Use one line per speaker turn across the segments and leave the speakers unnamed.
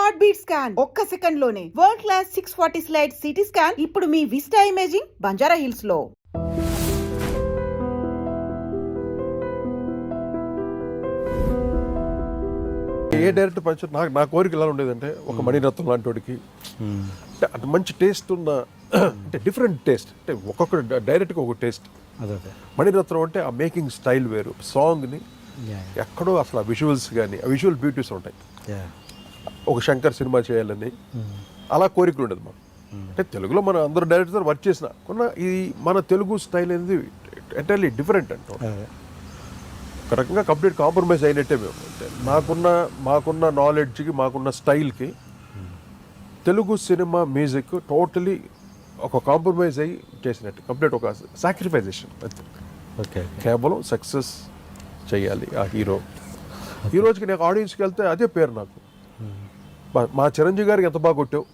Heart beat scan ఒక్క second లోనే world class 640 slide CT scan ఇప్పుడు మీ విస్టా ఇమేజింగ్ బంజారా హిల్స్ లో.
ఏ డైరెక్టర్ పంచ నా కోరిక ఎలా ఉండేదంటే ఒక మణిరత్నం లాంటి వాడికి అంటే మంచి టేస్ట్ ఉన్న అంటే డిఫరెంట్ టేస్ట్ అంటే ఒక్కొక్క డైరెక్ట్గా ఒక టేస్ట్. మణిరత్నం అంటే ఆ మేకింగ్ స్టైల్ వేరు, సాంగ్ని ఎక్కడో అసలు ఆ విజువల్స్ కానీ ఆ విజువల్ బ్యూటీస్ ఉంటాయి. ఒక శంకర్ సినిమా చేయాలని అలా కోరికలు ఉండేది మాకు. అంటే తెలుగులో మన అందరూ డైరెక్టర్ వర్క్ చేసిన కొన్న ఇది మన తెలుగు స్టైల్ అనేది ఎంటైర్లీ డిఫరెంట్ అంటాం. ఒక రకంగా కంప్లీట్ కాంప్రమైజ్ అయినట్టే మేము. అంటే మాకున్న నాలెడ్జ్కి మాకున్న స్టైల్కి తెలుగు సినిమా మ్యూజిక్ టోటలీ ఒక కాంప్రమైజ్ అయ్యి చేసినట్టు, కంప్లీట్ ఒక సాక్రిఫైజేషన్ అంతే.
ఓకే,
కేవలం సక్సెస్ చేయాలి ఆ ఈ రోజుకి నాకు ఆడియన్స్కి వెళ్తే అదే పేరు నాకు. మా చిరంజీవి గారికి ఎంత బాగా కొట్టావు,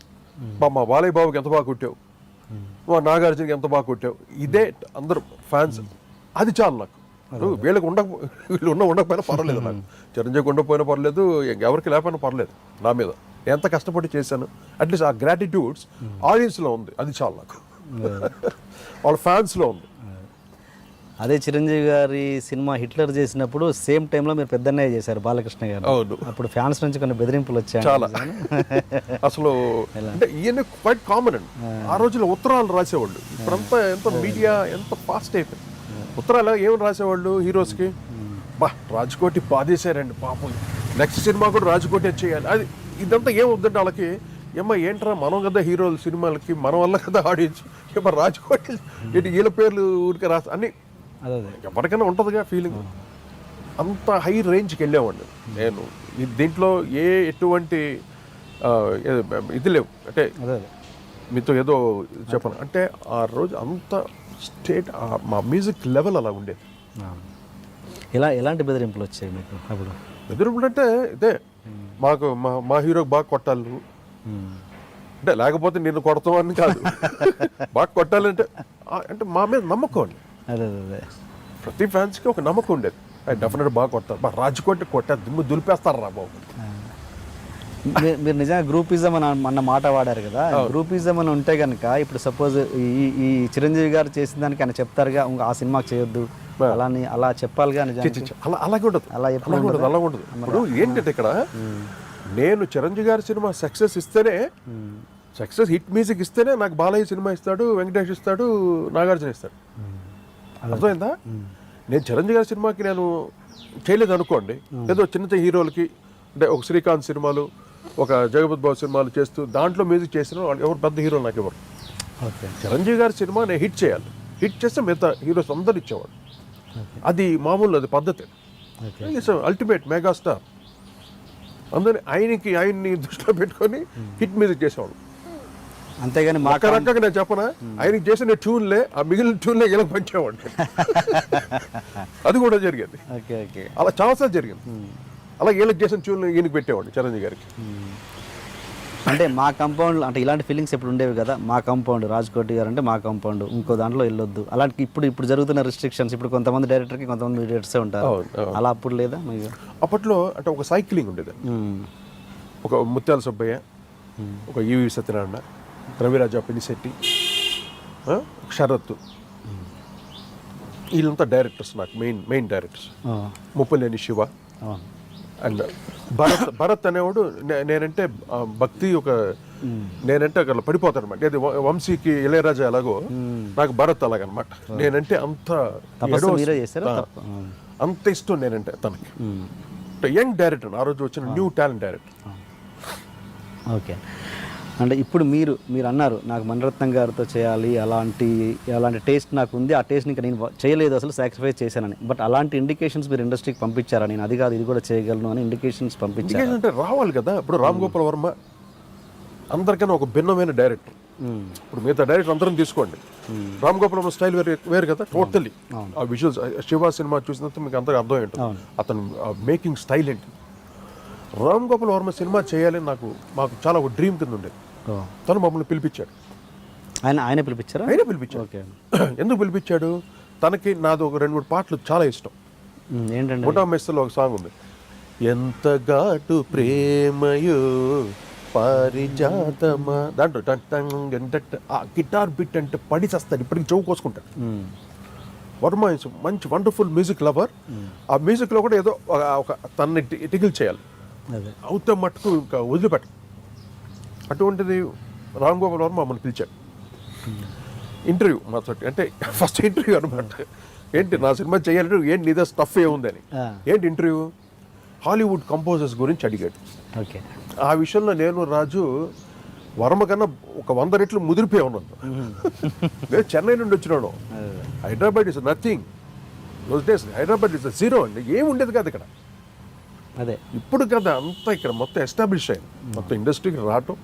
మా బాలయ్య బాబుకి ఎంత బాగా కొట్టావు, మా నాగార్జునకి ఎంత బాగా కొట్టావు, ఇదే అందరూ ఫ్యాన్స్. అది చాలు నాకు. వీళ్ళు ఉండకపోయినా పర్వాలేదు నాకు, చిరంజీవికి ఉండకపోయినా పర్లేదు, ఎవరికి లేకపోయినా పర్లేదు, నా మీద ఎంత కష్టపడి చేశాను అట్లీస్ట్ ఆ గ్రాటిట్యూడ్స్ ఆడియన్స్లో ఉంది, అది చాలు నాకు. వాళ్ళ ఫ్యాన్స్లో ఉంది.
అదే చిరంజీవి గారి సినిమా హిట్లర్ చేసినప్పుడు సేమ్ టైంలో మీరు పెద్దన్నయ్య చేశారు బాలకృష్ణ గారు.
అవును,
అప్పుడు ఫ్యాన్స్ నుంచి కొన్ని బెదిరింపులు వచ్చాయి
చాలా. అసలు అంటే ఈయన క్వైట్ కామన్ అండి. ఆ రోజుల్లో ఉత్తరాలు రాసేవాళ్ళు. ఇప్పుడంతా ఎంత మీడియా ఎంత ఫాస్ట్ అయిపోయింది. ఉత్తరాలు ఏమని రాసేవాళ్ళు హీరోస్కి, రాజ్కోటి బాధేశారండి పాపం, నెక్స్ట్ సినిమా కూడా రాజ్కోటి చేయాలి. అది ఇదంతా ఏమవుద్దంటే వాళ్ళకి ఏంట్రా మనం కదా హీరోలు సినిమాలకి, మన వల్ల కదా ఆడియన్స్, రాజ్కోటి ఏంటి వీళ్ళ పేర్లు ఊరికే రాసి అన్ని ఎవరికైనా ఉంటుందిగా ఫీలింగ్. అంత హై రేంజ్కి వెళ్ళేవాడిని నేను. దీంట్లో ఎటువంటి ఇది లేవు. అంటే మీతో ఏదో చెప్పను అంటే ఆ రోజు అంత స్టేట్ మా మ్యూజిక్ లెవెల్ అలా ఉండేది.
ఎలాంటి బెదిరింపులు వచ్చాయి మీకు అప్పుడు?
బెదిరింపులు అంటే ఇదే, మాకు మా హీరోకి బాగా కొట్టాలి నువ్వు అంటే, లేకపోతే నేను కొడతామని కాదు, బాగా కొట్టాలంటే అంటే మా మీద నమ్మకం అండి.
అదే
ప్రతి ఫ్యాన్స్కి ఒక నమ్మకం ఉండేది, డెఫినెట్ బాగా కొడతారు, రాజ్కోటి కొట్టారు, దుమ్ము దులిపేస్తారు రా బాబు.
మీరు నిజంగా గ్రూపిజం అన్న మాట వాడారు కదా, గ్రూపిజం అని ఉంటే కనుక ఇప్పుడు సపోజ్ ఈ చిరంజీవి గారు చేసిన దానికి ఆయన చెప్తారుగా ఆ సినిమాకి చేయొద్దు అలా చెప్పాలిగా.
అలాగే ఉండదు, అలా ఉండదు. ఇప్పుడు ఏంటంటే ఇక్కడ నేను చిరంజీవి గారి సినిమా సక్సెస్ ఇస్తేనే, సక్సెస్ హిట్ మ్యూజిక్ ఇస్తేనే నాకు బాలయ్య సినిమా ఇస్తాడు, వెంకటేష్ ఇస్తాడు, నాగార్జున ఇస్తాడు. అర్థమైందా? నేను చిరంజీవి గారి సినిమాకి నేను చేయలేదు అనుకోండి, ఏదో చిన్న హీరోలకి అంటే ఒక శ్రీకాంత్ సినిమాలు, ఒక జగపతి బాబు సినిమాలు చేస్తూ దాంట్లో మ్యూజిక్ చేసిన ఎవరు పెద్ద హీరోలు నాకు ఎవరు. చిరంజీవి గారి సినిమా నేను హిట్ చేయాలి, హిట్ చేస్తే మిగతా హీరోస్ అందరు ఇచ్చేవాడు. అది మామూలు, అది పద్ధతి. Ultimate megastar. అందుకని ఆయన్ని దృష్టిలో పెట్టుకొని హిట్ మ్యూజిక్ చేసేవాడు.
అంతేగాని
మా రకంగా నేను చెప్పనా, ఆయనకి చేసిన ట్యూన్లే ఆ మిగిలిన ట్యూన్లే ఇలా పంచేవాడు. అది కూడా జరిగింది, అలా చాలాసార్లు జరిగింది. అలా వీళ్ళకి చేసిన ట్యూన్లు ఈయనకి పెట్టేవాడు చిరంజీవి గారికి.
అంటే మా కాంపౌండ్ అంటే ఇలాంటి ఫీలింగ్స్ ఇప్పుడు ఉండేవి కదా, మా కాంపౌండ్ రాజ్కోటి గారు అంటే మా కాంపౌండ్, ఇంకో దాంట్లో వెళ్ళొద్దు అలాంటి. ఇప్పుడు జరుగుతున్న రిస్ట్రిక్షన్స్, ఇప్పుడు కొంతమంది డైరెక్టర్కి కొంతమంది డైరెక్టర్సే ఉంటారు, అలా అప్పుడు లేదా?
అప్పట్లో అంటే ఒక సైక్లింగ్ ఉండేది. ఒక ముత్యాల సుబ్బయ్య, ఒక ఈవి సత్యనారాయణ, రవిరాజా పినిశెట్టి, శరత్, వీళ్ళంతా డైరెక్టర్స్ నాకు main directors. Muppaleni Siva and Bharath అనేవాడు. నేనంటే భక్తి, ఒక నేనంటే అక్కడ పడిపోతాను అనమాట. అది వంశీకి ఇళయరాజా ఎలాగో నాకు భరత్ అలాగనమాట. నేనంటే అంత ఇష్టం నేనంటే తనకి. యంగ్ డైరెక్టర్, ఆ రోజు వచ్చిన న్యూ టాలెంట్ డైరెక్టర్.
ఓకే, అంటే ఇప్పుడు మీరు అన్నారు నాకు మణిరత్నం గారితో చేయాలి, అలాంటి టేస్ట్ నాకు ఉంది, ఆ టేస్ట్ ఇంకా నేను చేయలేదు, అసలు సాక్రిఫైస్ చేశానని. బట్ అలాంటి ఇండికేషన్స్ మీరు ఇండస్ట్రీకి పంపించారా, నేను అది కాదు ఇది కూడా చేయగలను అని ఇండికేషన్స్ పంపించారు?
అంటే రావాలి కదా. ఇప్పుడు రామ్ గోపాల్ వర్మ అందరికన్నా ఒక భిన్నమైన డైరెక్టర్. ఇప్పుడు మిగతా డైరెక్టర్ అందరం తీసుకోండి, రామ్ గోపాల్ వర్మ స్టైల్ వేరు కదా టోటల్లీ. ఆ విజువల్స్, శివ సినిమా చూసినంత మీకు అందరికీ అర్థం ఏంటి అతను మేకింగ్ స్టైల్ ఏంటి. రామ్ గోపాల్ వర్మ సినిమా చేయాలని మాకు చాలా ఒక డ్రీమ్ కింద ఉండేది. తను మమ్మల్ని పిలిపించాడు.
ఆయన పిలిపించారు?
ఆయన పిలిపించాడు. ఎందుకు పిలిపించాడు? తనకి నాది ఒక 2-3 పాటలు చాలా ఇష్టం.
ఏంటంటే
ముఠా మెస్సలో ఒక సాంగ్ ఉంది, ఎంత ఘాటు ప్రేమయో పారిజాతమా దాంట్లో ఆ గిటార్ బిట్ అంటే పడి చేస్తాడు, ఇప్పటికి చెవు కోసుకుంటాడు. వర్మ ఇస్ మంచి వండర్ఫుల్ మ్యూజిక్ లవర్. ఆ మ్యూజిక్లో కూడా ఏదో ఒక తనని టిగిల్ చేయాలి, అవుతే మట్టుకు ఇంకా వదిలిపెట్ట. అటువంటిది రామ్ గోపాల్ వర్మ మమ్మల్ని పిలిచాడు ఇంటర్వ్యూ మాతోటి. అంటే ఫస్ట్ ఇంటర్వ్యూ అనమాట. ఏంటి నా సినిమా చేయాలంటే ఏంటి నీదే స్టఫ్ ఏముందని. ఏంటి ఇంటర్వ్యూ, హాలీవుడ్ కంపోజర్స్ గురించి అడిగాడు.
ఓకే,
ఆ విషయంలో నేను రాజు వర్మ కన్నా ఒక 100 రెట్లు ముదిరిపోయి ఉన్నాను. నేను చెన్నై నుండి వచ్చినాను. Hyderabad is nothing those days. Hyderabad is zero అండి, ఏమి ఉండేది కాదు ఇక్కడ.
అదే
ఇప్పుడు కదా అంతా ఇక్కడ మొత్తం ఎస్టాబ్లిష్ అయింది, మొత్తం ఇండస్ట్రీకి రావటం.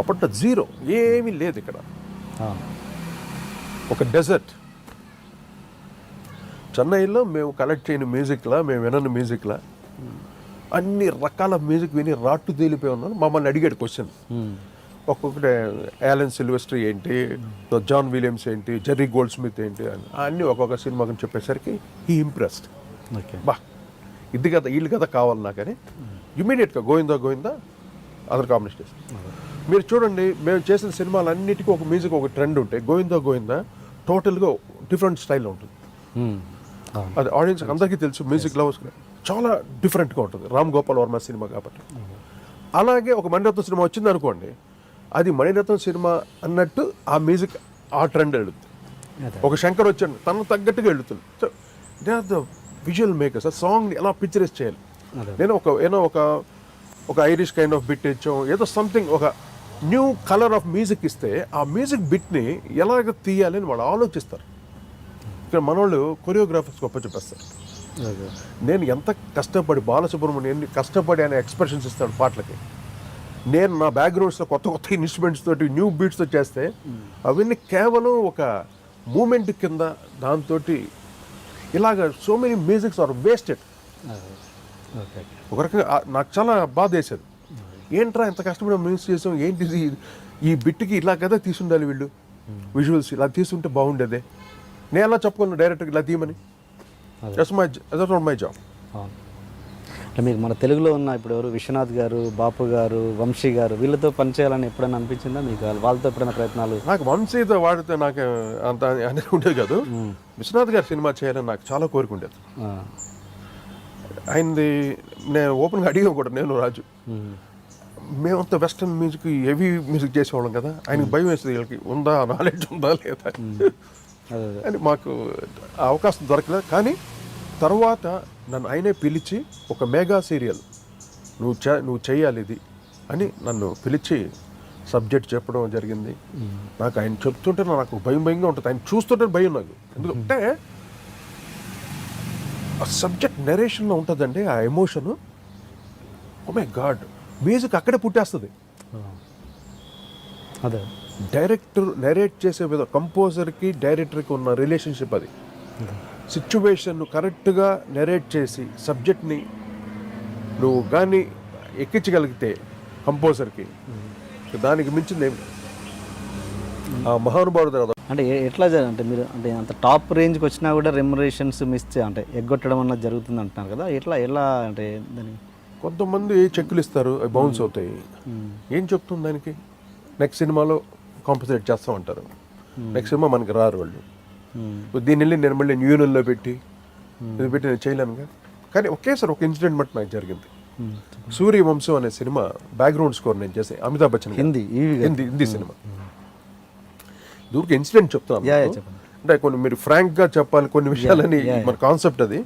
అప్పట్లో జీరో, ఏమీ లేదు ఇక్కడ. ఒక డెజర్ట్. చెన్నైలో మేము కలెక్ట్ చేయని మ్యూజిక్లా, మేము వినని మ్యూజిక్లా అన్ని రకాల మ్యూజిక్ విని రాట్టు తేలిపోయి ఉన్నాను. మమ్మల్ని అడిగాడు క్వశ్చన్. ఒక్కొక్కటి యాలన్ సిల్వెస్టర్ ఏంటి, జాన్ విలియమ్స్ ఏంటి, జెర్రీ గోల్డ్ స్మిత్ ఏంటి అని అన్నీ ఒక్కొక్క సినిమా గురించి చెప్పేసరికి ఈ ఇంప్రెస్డ్. బా ఇది కదా వీళ్ళు కదా కావాలి నాకని ఇమీడియట్గా గోవిందా గోవిందా అదర్ కాంబినేషన్. మీరు చూడండి, మేము చేసిన సినిమాలన్నిటికీ ఒక మ్యూజిక్, ఒక ట్రెండ్ ఉంటాయి. గోవిందా గోవిందా టోటల్గా డిఫరెంట్ స్టైల్లో ఉంటుంది. అది ఆడియన్స్ అందరికీ తెలుసు, మ్యూజిక్ లవర్స్ చాలా డిఫరెంట్గా ఉంటుంది. రామ్ గోపాల్ వర్మ సినిమా కాబట్టి. అలాగే ఒక మణిరత్నం సినిమా వచ్చింది అనుకోండి, అది మణిరత్నం సినిమా అన్నట్టు ఆ మ్యూజిక్ ఆ ట్రెండ్ వెళుతుంది. ఒక శంకర్ వచ్చాడు, తనకు తగ్గట్టుగా వెళుతుంది. So they are the visual makers. ఆ సాంగ్ని ఎలా పిక్చరైజ్ చేయాలి. నేను ఒక ఐరిష్ కైండ్ ఆఫ్ బిట్ ఇచ్చాం, ఏదో సంథింగ్ ఒక న్యూ కలర్ ఆఫ్ మ్యూజిక్ ఇస్తే ఆ మ్యూజిక్ బిట్ని ఎలాగ తీయాలి అని వాళ్ళు ఆలోచిస్తారు. ఇక్కడ మనోళ్ళు కొరియోగ్రాఫర్స్ గొప్ప చెప్పేస్తారు. నేను ఎంత కష్టపడి, బాలసుబ్రహ్మణ్యం ఎన్ని కష్టపడి ఆయన ఎక్స్ప్రెషన్స్ ఇస్తాడు పాటలకి. నేను నా బ్యాక్గ్రౌండ్స్లో కొత్త కొత్త ఇన్స్ట్రుమెంట్స్ తోటి న్యూ బీట్స్తో చేస్తే అవన్నీ కేవలం ఒక మూమెంట్ కింద దాంతో ఇలాగ so many musics are wasted. ఒక రకంగా నాకు చాలా బాధ వేసేది. ఏంట్రా ఇంత కష్టపడి మ్యూజిక్ చేసాం, ఏంటిది ఈ బిట్కి ఇలా కదా తీసుండాలి వీళ్ళు, విజువల్స్ ఇలా తీసుంటే బాగుండేదే. నేను ఎలా చెప్పుకున్నాను డైరెక్ట్గా ఇలా తీయమని. My job.
అంటే మీకు మన తెలుగులో ఉన్న ఇప్పుడు ఎవరు విశ్వనాథ్ గారు, బాపు గారు, వంశీ గారు, వీళ్ళతో పనిచేయాలని ఎప్పుడైనా అనిపించిందా మీకు? వాళ్ళతో ఎప్పుడైనా ప్రయత్నాలు?
నాకు వంశీతో వాడితే నాకు అంత అనేది ఉండేది కాదు. విశ్వనాథ్ గారి సినిమా చేయాలని నాకు చాలా కోరిక ఉండేది. ఆయనది నేను ఓపెన్గా అడిగాను కూడా, నేను రాజు. మేమంతా వెస్టర్న్ మ్యూజిక్, హెవీ మ్యూజిక్ చేసేవాళ్ళం కదా, ఆయనకి భయం వేస్తుంది వీళ్ళకి ఉందా నాలెడ్జ్ ఉందా లేదా అని. మాకు ఆ అవకాశం దొరకలేదు. కానీ తర్వాత నన్ను ఆయనే పిలిచి ఒక మెగా సీరియల్ నువ్వు చేయాలి ఇది అని నన్ను పిలిచి సబ్జెక్ట్ చెప్పడం జరిగింది. నాకు ఆయన చెప్తుంటే నాకు భయంగా ఉంటుంది, ఆయన చూస్తుంటే భయం నాకు. ఎందుకంటే ఆ సబ్జెక్ట్ నెరేషన్లో ఉంటుందండి, ఆ emotion. Oh my god, music అక్కడే పుట్టేస్తుంది.
అదే
డైరెక్టర్ నెరేట్ చేసే విధం, కంపోజర్కి డైరెక్టర్కి ఉన్న రిలేషన్షిప్ అది. సిచ్యువేషన్ కరెక్ట్గా నెరేట్ చేసి సబ్జెక్ట్ని నువ్వు కానీ ఎక్కించగలిగితే కంపోజర్కి, దానికి మించింది ఏమి ఆ మహానుభావుడు.
అంటే ఎట్లా అంటే మీరు అంటే అంత టాప్ రేంజ్కి వచ్చినా కూడా రెమ్యునరేషన్స్ మిస్ అంటే ఎగ్గొట్టడం అన్నది జరుగుతుంది అంటున్నారు కదా, ఎలా అంటే దానికి?
కొంతమంది చెక్కులు ఇస్తారు, అవి బౌన్స్ అవుతాయి. ఏం చెప్తుంది దానికి? నెక్స్ట్ సినిమాలో కాంపన్సేట్ చేస్తామంటారు. నెక్స్ట్ సినిమా మనకి రారు వాళ్ళు. దీన్ని వెళ్ళి నేను మళ్ళీ యూనియన్లో పెట్టి నేను చేయలేనుగా. కానీ ఒకేసారి ఒక ఇన్సిడెంట్ మట్టి నాకు జరిగింది. సూర్యవంశం అనే సినిమా బ్యాక్గ్రౌండ్ స్కోర్ నేను చేసే, అమితాబ్ బచ్చన్ హిందీ సినిమా. దూరికి ఇన్సిడెంట్ చెప్తాను అంటే కొన్ని మీరు ఫ్రాంక్గా చెప్పాలి కొన్ని విషయాలని మన కాన్సెప్ట్ అది.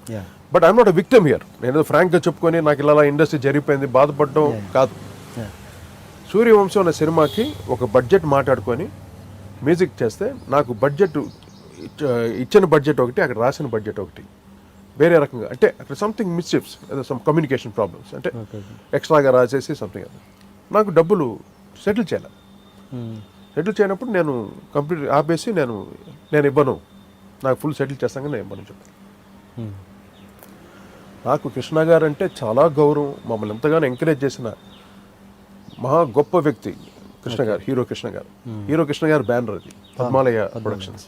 But I'm not a victim here. నేను ఫ్రాంక్గా చెప్పుకొని నాకు ఇలా ఇండస్ట్రీ జరిగిపోయింది బాధపడడం కాదు. సూర్యవంశం అనే సినిమాకి ఒక బడ్జెట్ మాట్లాడుకొని మ్యూజిక్ చేస్తే నాకు బడ్జెట్ ఇచ్చిన బడ్జెట్ ఒకటి, అక్కడ రాసిన బడ్జెట్ ఒకటి వేరే రకంగా. అంటే అక్కడ సంథింగ్ మిస్షిప్స్, సమ్ కమ్యూనికేషన్ ప్రాబ్లమ్స్, అంటే ఎక్స్ట్రాగా రాసేసి సంథింగ్. అది నాకు డబ్బులు సెటిల్ చేయాలి. సెటిల్ చేయనప్పుడు నేను కంప్లీట్ ఆపేసి నేను ఇవ్వను, నాకు ఫుల్ సెటిల్ చేస్తాను, నేను ఇవ్వను చెప్పాను. నాకు కృష్ణ గారు అంటే చాలా గౌరవం. మమ్మల్ని ఎంతగానో ఎంకరేజ్ చేసిన మహా గొప్ప వ్యక్తి కృష్ణ గారు. హీరో కృష్ణ గారు బ్యానర్ అది, పద్మాలయ ప్రొడక్షన్స్.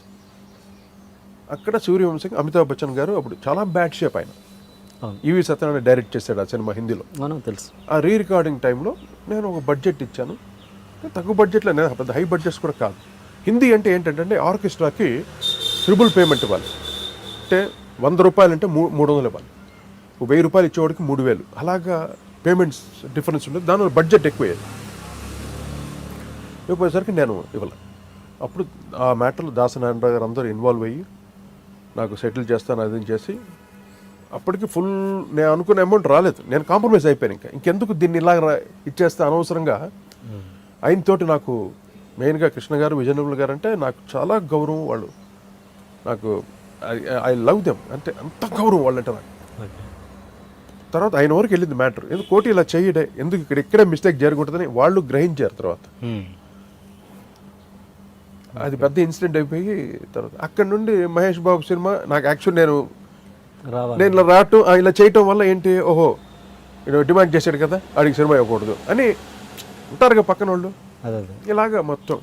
అక్కడ సూర్యవంశం, అమితాబ్ బచ్చన్ గారు అప్పుడు చాలా బ్యాడ్ షేప్ ఆయన.
అవును.
ఈవి సత్యనారాయణ డైరెక్ట్ చేశాడు ఆ సినిమా హిందీలో.
మనం తెలుసు.
ఆ రీ రికార్డింగ్ టైంలో నేను ఒక బడ్జెట్ ఇచ్చాను. తక్కువ బడ్జెట్లో, నేను పెద్ద హై బడ్జెట్స్ కూడా కాదు. హిందీ అంటే ఏంటంటే ఆర్కెస్ట్రాకి ట్రిపుల్ పేమెంట్ ఇవ్వాలి. అంటే 100 రూపాయలు అంటే 300 ఇవ్వాలి. 1000 రూపాయలు ఇచ్చేవాడికి 3000. అలాగా పేమెంట్స్ డిఫరెన్స్ ఉండేది. దానివల్ల బడ్జెట్ ఎక్కువయ్యేది. ఇవ్వపోయేసరికి నేను ఇవ్వాలి. అప్పుడు ఆ మ్యాటర్లో దాసనారాయణ గారు అందరూ ఇన్వాల్వ్ అయ్యి నాకు సెటిల్ చేస్తాను అది చేసి, అప్పటికి ఫుల్ నేను అనుకున్న అమౌంట్ రాలేదు. నేను కాంప్రమైజ్ అయిపోయాను. ఇంకెందుకు దీన్ని ఇలా ఇచ్చేస్తే అనవసరంగా. ఆయనతోటి నాకు మెయిన్గా కృష్ణ గారు, విజయనిర్మల గారు అంటే నాకు చాలా గౌరవం. వాళ్ళు నాకు ఐ లవ్ దెమ్. అంటే అంత గౌరవం వాళ్ళంటే నాకు. తర్వాత ఆయన వరకు వెళ్ళింది మ్యాటర్. ఎందుకు కోటి ఇలా చేయడే, ఎందుకు ఇక్కడే మిస్టేక్ జరుగుతుందని వాళ్ళు గ్రహించారు. తర్వాత అది పెద్ద ఇన్సిడెంట్ అయిపోయి తర్వాత అక్కడి నుండి మహేష్ బాబు సినిమా నాకు యాక్చువల్ నేను ఇలా రావటం ఇలా చేయటం వల్ల ఏంటి, ఓహో డిమాండ్ చేశాడు కదా ఆడికి సినిమా ఇవ్వకూడదు అని ఉంటారుగా పక్కన వాళ్ళు. ఇలాగా మొత్తం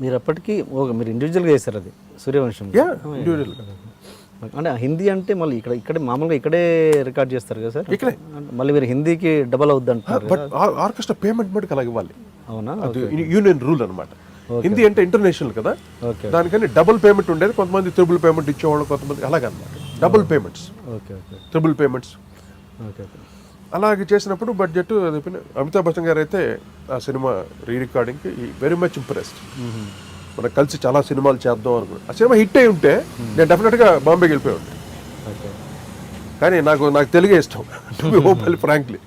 మీరు అప్పటికి మీరు ఇండివిజువల్గా చేశారు అది సూర్యవంశం.
ఇండివిజువల్.
అంటే హిందీ అంటే మళ్ళీ ఇక్కడే మామూలుగా ఇక్కడే రికార్డ్ చేస్తారు కదా సార్?
ఇక్కడే.
మళ్ళీ మీరు హిందీకి డబల్ అవుద్ది అంటారు.
బట్ ఆర్కెస్ట్రా పేమెంట్ మటుకు అలాగే ఇవ్వాలి.
అవునా?
అది యూనియన్ రూల్ అనమాట. హిందీ అంటే ఇంటర్నేషనల్ కదా, దానికని డబుల్ పేమెంట్ ఉండేది. కొంతమంది త్రిబుల్ పేమెంట్ ఇచ్చేవాళ్ళు, కొంతమంది అలాగనమాట. డబుల్ పేమెంట్స్, త్రిబుల్ పేమెంట్స్ అలాగే చేసినప్పుడు బడ్జెట్ అమితాబ్ బచ్చన్ గారు అయితే ఆ సినిమా రీ రికార్డింగ్కి వెరీ మచ్ ఇంప్రెస్డ్. మనం కలిసి చాలా సినిమాలు చేద్దాం అనుకున్నాను. ఆ సినిమా హిట్ అయి ఉంటే నేను డెఫినెట్గా బాంబేకి వెళ్ళిపోయి ఉంటాను. కానీ నాకు తెలుగే ఇష్టం, ఫ్రాంక్లీ.